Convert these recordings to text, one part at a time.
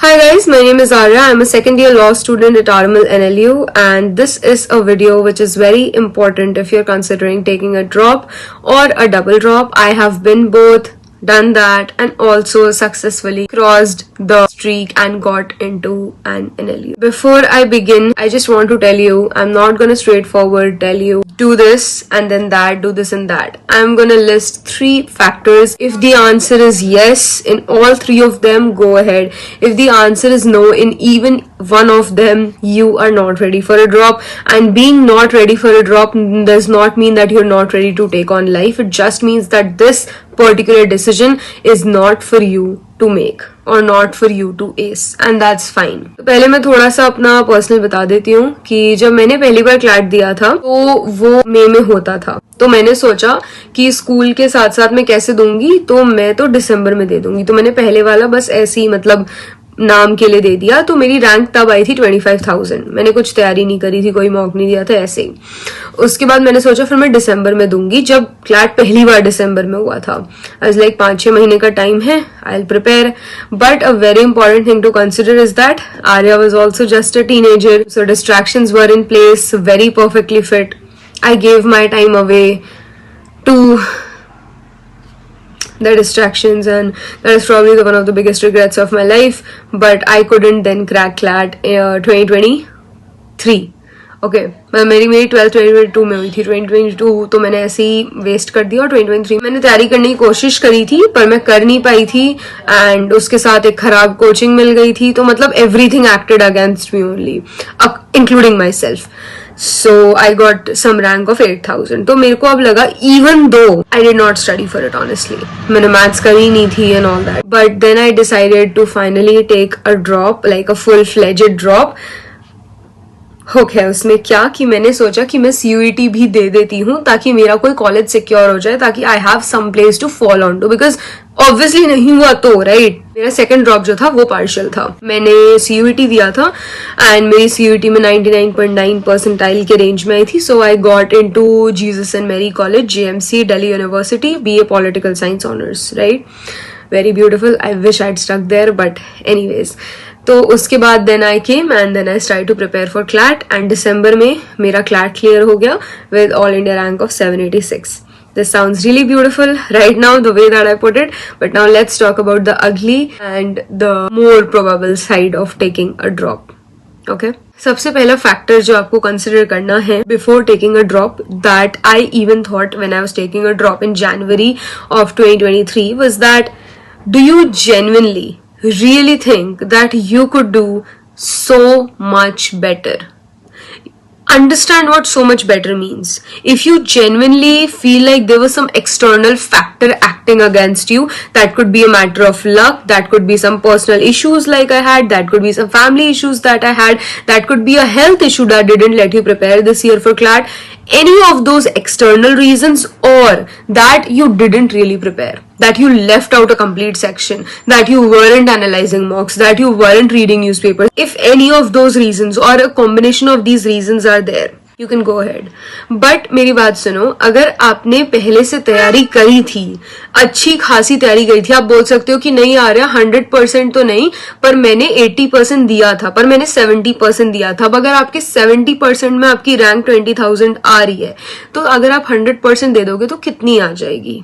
Hi guys, my name is Arya. I'm a second year law student at RML NLU, and this is a video which is very important if you're considering taking a drop or a double drop. I have been both, done that, and also successfully crossed the streak and got into an NLU. Before I begin, I just want to tell you, I'm not gonna straightforward tell you do this and then that, do this and that. I'm gonna list 3 factors. If the answer is yes in all 3 of them, go ahead. If the answer is no in even one of them, you are not ready for a drop. And being not ready for a drop does not mean that you're not ready to take on life. It just means that this particular decision is not for you to make or not for you to ace, and that's fine. तो पहले मैं थोड़ा सा अपना personal बता देती हूँ कि जब मैंने पहली बार क्लैट दिया था तो वो मई में होता था, तो मैंने सोचा कि स्कूल के साथ साथ मैं कैसे दूंगी, तो मैं तो दिसंबर में दे दूंगी। तो मैंने पहले वाला बस ऐसे ही मतलब नाम के लिए दे दिया। तो मेरी रैंक तब आई थी 25,000। मैंने कुछ तैयारी नहीं करी थी, कोई मॉक नहीं दिया था, ऐसे ही। उसके बाद मैंने सोचा फिर मैं दिसंबर में दूंगी, जब क्लैट पहली बार दिसंबर में हुआ था। आज लाइक 5-6 महीने का टाइम है, I will prepare. But a very important thing to consider is that Arya was also just a teenager, so distractions were in place, very perfectly fit. I gave my time away to the distractions, and that is probably one of the biggest regrets of my life. But I couldn't then crack CLAT 2023. Okay मेरी 12th 2022 में हुई थी। 2022 तो मैंने ऐसे ही waste कर दिया, और 2023 मैंने तैयारी करने की कोशिश करी थी पर मैं कर नहीं पाई थी, एंड उसके साथ एक खराब कोचिंग मिल गई थी। तो मतलब everything acted against me only, including my self. So I got some rank of 8,000. तो मेरे को अब लगा, even though I did not study for it honestly, मैंने maths करी नहीं थी and all that, but then I decided to finally take a drop, like a full-fledged drop. Okay, उसमें क्या कि मैंने सोचा कि मैं CUET भी दे देती हूँ ताकि मेरा कोई कॉलेज सिक्योर हो जाए, ताकि I have some place to fall on to, because obviously नहीं हुआ तो राइट। मेरा सेकंड ड्रॉप जो था वो पार्शियल था। मैंने CUET दिया था एंड मेरी CUET में 99.9 परसेंटाइल के रेंज में आई थी। So I got into Jesus and Mary college, JMC, Delhi university, BA political science honours, right. Very beautiful, I wish I stuck there, but anyways. तो उसके बाद then I came and then I start to prepare for CLAT, and December में मेरा CLAT clear हो गया with all India rank of 786. This sounds really beautiful right now, the way that I put it. But now let's talk about the ugly and the more probable side of taking a drop. Okay? सबसे पहला factor जो आपको consider करना है before taking a drop, that I even thought when I was taking a drop in January of 2023 was that, do you genuinely really think that you could do so much better? Understand what so much better means. If you genuinely feel like there was some external factor acting against you, that could be a matter of luck, that could be some personal issues like I had, that could be some family issues that I had, that could be a health issue that didn't let you prepare this year for CLAT, any of those external reasons, or that you didn't really prepare, that you left out a complete section, that you weren't analyzing mocks, that you weren't reading newspapers, if any of those reasons or a combination of these reasons are there, you can go ahead. But मेरी बात सुनो, अगर आपने पहले से तैयारी करी थी, अच्छी खासी तैयारी करी थी, आप बोल सकते हो कि नहीं आ रहा 100% तो नहीं, पर मैंने 80% दिया था, पर मैंने 70% दिया था। अब अगर आपके 70% में आपकी रैंक 20,000 आ रही है, तो अगर आप 100% दे दोगे तो कितनी आ जाएगी?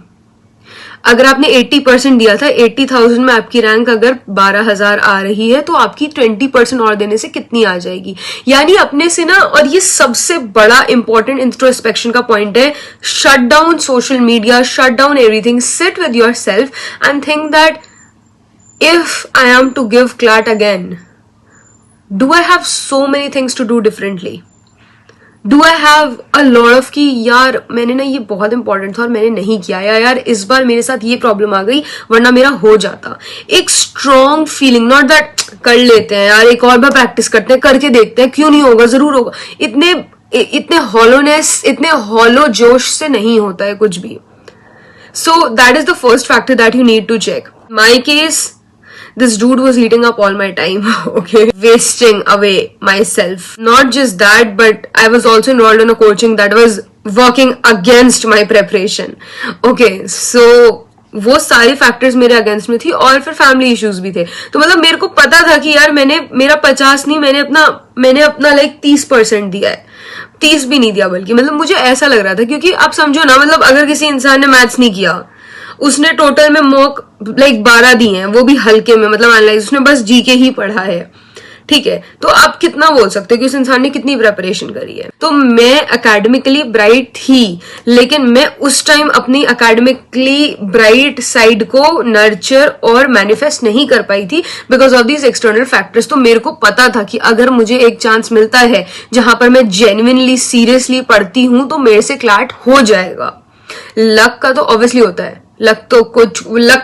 अगर आपने 80% दिया था, 80,000 में आपकी रैंक अगर 12,000 आ रही है, तो आपकी 20% और देने से कितनी आ जाएगी? यानी अपने से ना, और ये सबसे बड़ा इंपॉर्टेंट इंट्रोस्पेक्शन का पॉइंट है, shut down social media, shut down everything, sit with yourself and think that if I am to give CLAT again, do I have so many things to do differently? Do I have a lot of कि यार मैंने ना ये बहुत important था और मैंने नहीं किया, यार इस बार मेरे साथ ये प्रॉब्लम आ गई वरना मेरा हो जाता। एक स्ट्रॉन्ग फीलिंग, नॉट दैट कर लेते हैं यार, एक और बार प्रैक्टिस करते हैं, करके देखते हैं, क्यों नहीं होगा, जरूर होगा। इतने हॉलोनेस, इतने हॉलो जोश से नहीं होता है कुछ भी। So that is the first factor that you need to check. My case, this dude was eating up all my time, okay, wasting away myself. Not just that, but I was also enrolled in a coaching that was working against my preparation. Okay, so वो सारे factors मेरे against में थी, और फिर family issues भी थे। तो मतलब मेरे को पता था कि यार मेरा 50 नहीं, मैंने अपना लाइक 30% दिया है, 30 भी नहीं दिया बल्कि, मतलब मुझे ऐसा लग रहा था। क्योंकि आप समझो ना, मतलब अगर किसी इंसान ने मैथ्स नहीं किया, उसने टोटल में मॉक लाइक 12 दिए हैं, वो भी हल्के में, मतलब एनालाइज, उसने बस जीके ही पढ़ा है, ठीक है, तो आप कितना बोल सकते हो कि उस इंसान ने कितनी प्रिपरेशन करी है। तो मैं एकेडमिकली ब्राइट थी, लेकिन मैं उस टाइम अपनी एकेडमिकली ब्राइट साइड को नर्चर और मैनिफेस्ट नहीं कर पाई थी because of these external factors. तो मेरे को पता था कि अगर मुझे एक चांस मिलता है जहां पर मैं जेन्युइनली सीरियसली पढ़ती हूं तो मेरे से क्लैट हो जाएगा। लक का तो ऑब्वियसली होता है, लक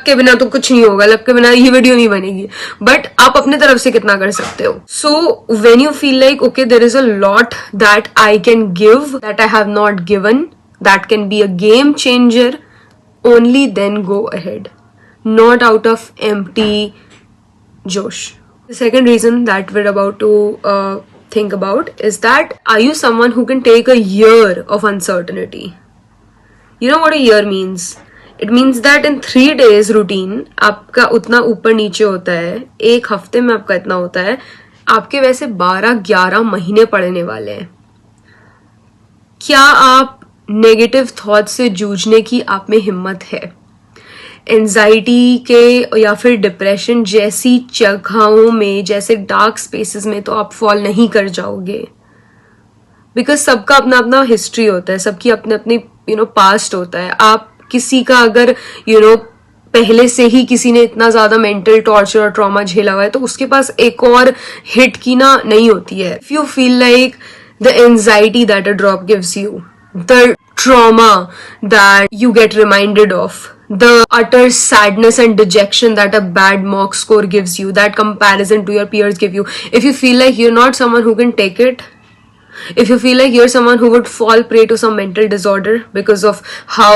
के बिना तो कुछ नहीं होगा, लक के बिना ये वीडियो नहीं बनेगी, बट आप अपने तरफ से कितना कर सकते हो। So when you feel like okay there is a lot that I can give that I have not given, that can be a game changer, only then go ahead, not out of empty जोश। The second reason that we're about to think about is that are you someone who can take a year of uncertainty? You know what a year means? It means that in 3 days routine आपका उतना ऊपर नीचे होता है, एक हफ्ते में आपका इतना होता है, आपके वैसे 12-11 महीने पड़ने वाले हैं। क्या आप नेगेटिव थॉट से जूझने की आप में हिम्मत है? एंजाइटी के या फिर डिप्रेशन जैसी जगहों में, जैसे डार्क स्पेसेस में तो आप फॉल नहीं कर जाओगे, बिकॉज सबका अपना अपना हिस्ट्री होता है, सबकी अपने अपनी पास्ट होता है। आप किसी का अगर पहले से ही किसी ने इतना ज्यादा मेंटल टॉर्चर और ट्रॉमा झेला हुआ है तो उसके पास एक और हिट की ना नहीं होती है। If you feel like the anxiety that a drop gives you, the trauma that you get reminded of, the utter sadness and dejection that a bad mock score gives you, that comparison to your peers give you, if you feel like you're not someone who can take it, if you feel like you're someone who would fall prey to some mental disorder because of how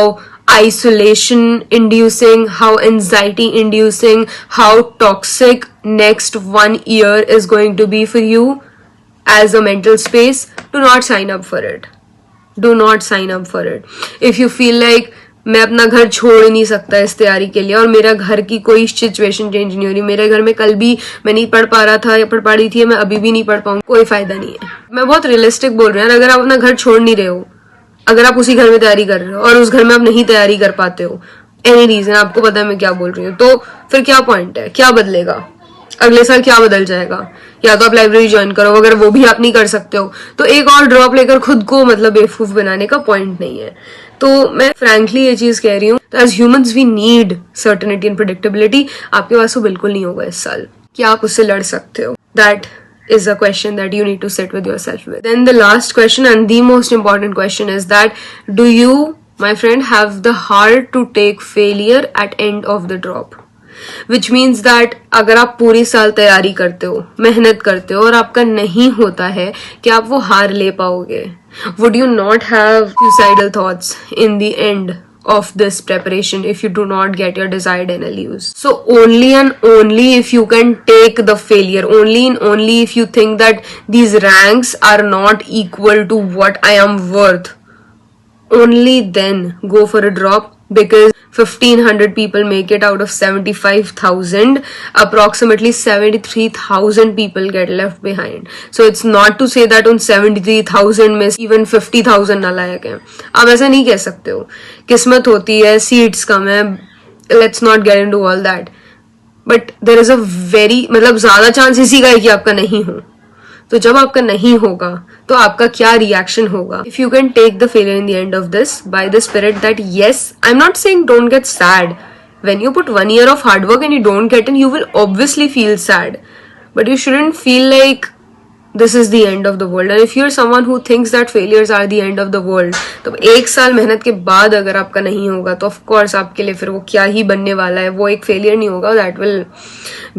isolation inducing, how anxiety inducing, how toxic next 1 year is going to be for you as a mental space, do not sign up for it. Do not sign up for it. If you feel like मैं अपना घर छोड़ नहीं सकता इस तैयारी के लिए और मेरा घर की कोई सिचुएशन चेंज नहीं हो रही, मेरे घर में कल भी मैं नहीं पढ़ पा रहा था या पढ़ पा रही थी, मैं अभी भी नहीं पढ़ पाऊंगी, कोई फायदा नहीं है। मैं बहुत रियलिस्टिक बोल रही हूँ। अगर आप अपना घर छोड़ नहीं रहे हो, अगर आप उसी घर में तैयारी कर रहे हो और उस घर में आप नहीं तैयारी कर पाते हो, एनी रीजन, आपको पता है मैं क्या बोल रही हूँ, तो फिर क्या पॉइंट है, क्या बदलेगा, अगले साल क्या बदल जाएगा? या तो आप लाइब्रेरी ज्वाइन करो, अगर वो भी आप नहीं कर सकते हो तो एक और ड्रॉप लेकर खुद को मतलब बेवकूफ बनाने का पॉइंट नहीं है। तो मैं फ्रैंकली ये चीज कह रही हूँ, as humans we need certainty and predictability. आपके पास तो बिल्कुल नहीं होगा इस साल। क्या आप उससे लड़ सकते हो? That is a question that you need to sit with yourself with. Then the last question and the most important question is that do you, my friend, have the heart to take failure at end of the drop? Which means that अगर आप पूरी साल तैयारी करते हो, मेहनत करते हो और आपका नहीं होता है कि आप वो हार ले पाओगे, would you not have suicidal thoughts in the end of this preparation if you do not get your desired NLUs? So only and only if you can take the failure, only and only if you think that these ranks are not equal to what I am worth, only then go for a drop, because 1500 people make it out of 75,000. Approximately 73,000 people get left behind. So it's not to say that उन 73,000 में even 50,000 नालायक हैं। आप ऐसा नहीं कह सकते हो। किस्मत होती है, सीट्स कम है, let's not get into all that. But there is a very मतलब ज्यादा चांस इसी का है कि आपका नहीं हो। तो जब आपका नहीं होगा तो आपका क्या रिएक्शन होगा? If you can take the failure in the end of this by the spirit that yes, I am not saying don't get sad. When you put 1 year of hard work and you don't get in, you will obviously feel sad, but you shouldn't feel like this is the end of the world. And if you're someone who thinks that failures are the end of the world, तो 1 साल मेहनत के बाद अगर आपका नहीं होगा तो of course आपके लिए फिर वो क्या ही बनने वाला है, वो एक फेलियर नहीं होगा. That will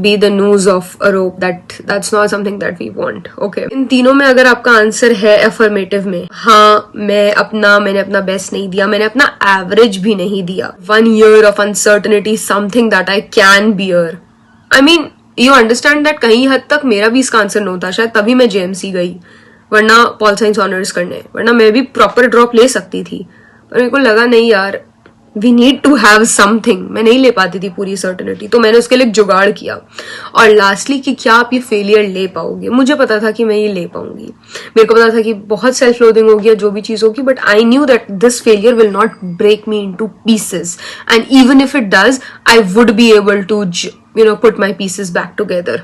be the news of a rope. That's not something that we want. Okay. इन तीनों में अगर आपका आंसर है affirmative में, हाँ मैंने अपना बेस्ट नहीं दिया, मैंने अपना एवरेज भी नहीं दिया, 1 year of uncertainty, something that I can bear. I mean, you understand that कहीं हद तक मेरा भी इसका आंसर नो था, शायद तभी मैं जेएमसी गई, वरना पॉल साइंस ऑनर्स करने, वरना मैं भी प्रॉपर ड्रॉप ले सकती थी, पर मेरे को लगा नहीं यार, we need to have something. मैं नहीं ले पाती थी पूरी सर्टेनिटी, तो मैंने उसके लिए एक जुगाड़ किया। और लास्टली कि क्या आप ये फेलियर ले पाओगे, मुझे पता था कि मैं ये ले पाऊंगी। मेरे को पता था कि बहुत सेल्फ लोडिंग होगी या जो भी चीज होगी, but I knew that this failure will not break me into pieces, and even if it does I would be able to put my pieces back together,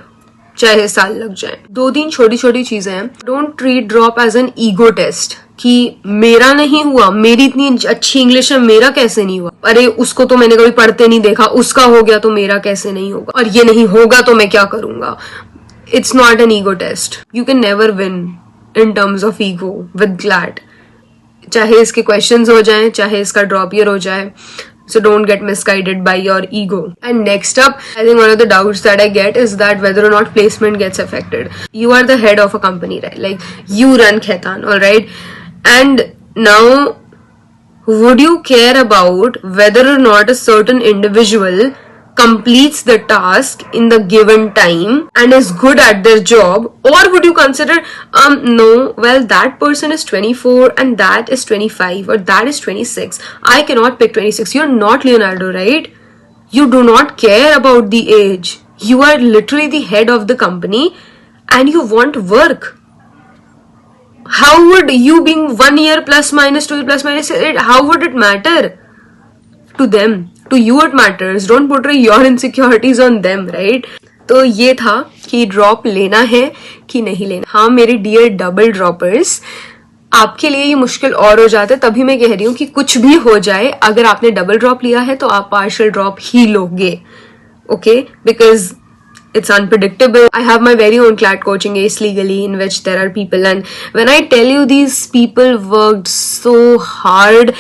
चाहे साल लग जाए। 2-3 छोटी छोटी चीजें हैं। Don't treat drop as an ego test कि मेरा नहीं हुआ, मेरी इतनी अच्छी इंग्लिश है, मेरा कैसे नहीं हुआ, अरे उसको तो मैंने कभी पढ़ते नहीं देखा, उसका हो गया तो मेरा कैसे नहीं होगा, और ये नहीं होगा तो मैं क्या करूंगा। It's not an ego test. You can never win in terms of ego with glad, चाहे इसके क्वेश्चंस हो जाएं, चाहे इसका ड्रॉप ईयर हो जाए। So don't get misguided by your ego. And next up, I think one of the doubts that I get is that whether or not placement gets affected. You are the head of a company, right? Like you run Khaitan, all right? And now, would you care about whether or not a certain individual completes the task in the given time and is good at their job, or would you consider no, well, that person is 24 and that is 25 or that is 26, I cannot pick 26. You're not Leonardo, right? You do not care about the age. You are literally the head of the company and you want work. How would you being 1 year plus minus 2 year plus minus, how would it matter to them? To you it matters. Don't portray your insecurities on them, right? तो ये था कि drop लेना है कि नहीं लेना। हाँ मेरे डियर डबल ड्रॉपर्स, आपके लिए ये मुश्किल और हो जाता है, तभी मैं कह रही हूँ कि कुछ भी हो जाए, अगर आपने डबल ड्रॉप लिया है तो आप पार्शियल ड्रॉप ही लोगे, okay? Because it's unpredictable. I have my very own CLAT coaching ace legally in which there are people, and when I tell you these people worked so hard,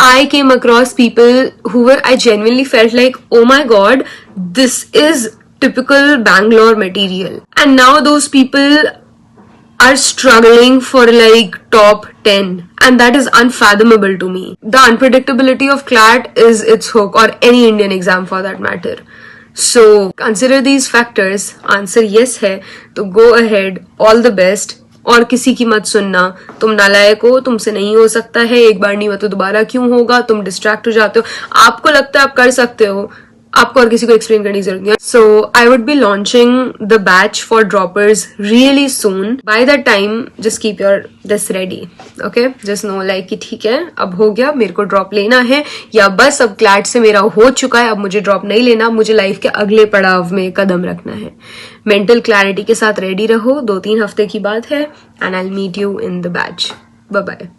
I came across people who were, I genuinely felt like, oh my god, this is typical Bangalore material. And now those people are struggling for like top 10, and that is unfathomable to me. The unpredictability of CLAT is its hook, or any Indian exam for that matter. So consider these factors. Answer yes है तो go ahead, all the best. और किसी की मत सुनना, तुम नालायक हो, तुमसे नहीं हो सकता है, एक बार नहीं हुआ तो दोबारा क्यों होगा, तुम डिस्ट्रैक्ट हो जाते हो, आपको लगता है आप कर सकते हो, आपको और किसी को एक्सप्लेन करने की जरूरत नहीं है. So I would be launching the batch for droppers really soon. By that time just keep your this ready, okay? Just know like कि ठीक है, अब हो गया, मेरे को ड्रॉप लेना है, या बस अब क्लैट से मेरा हो चुका है, अब मुझे ड्रॉप नहीं लेना, मुझे लाइफ के अगले पड़ाव में कदम रखना है. मेंटल क्लैरिटी के साथ रेडी रहो. 2-3 हफ्ते की बात है, and I will meet you in the batch. Bye bye.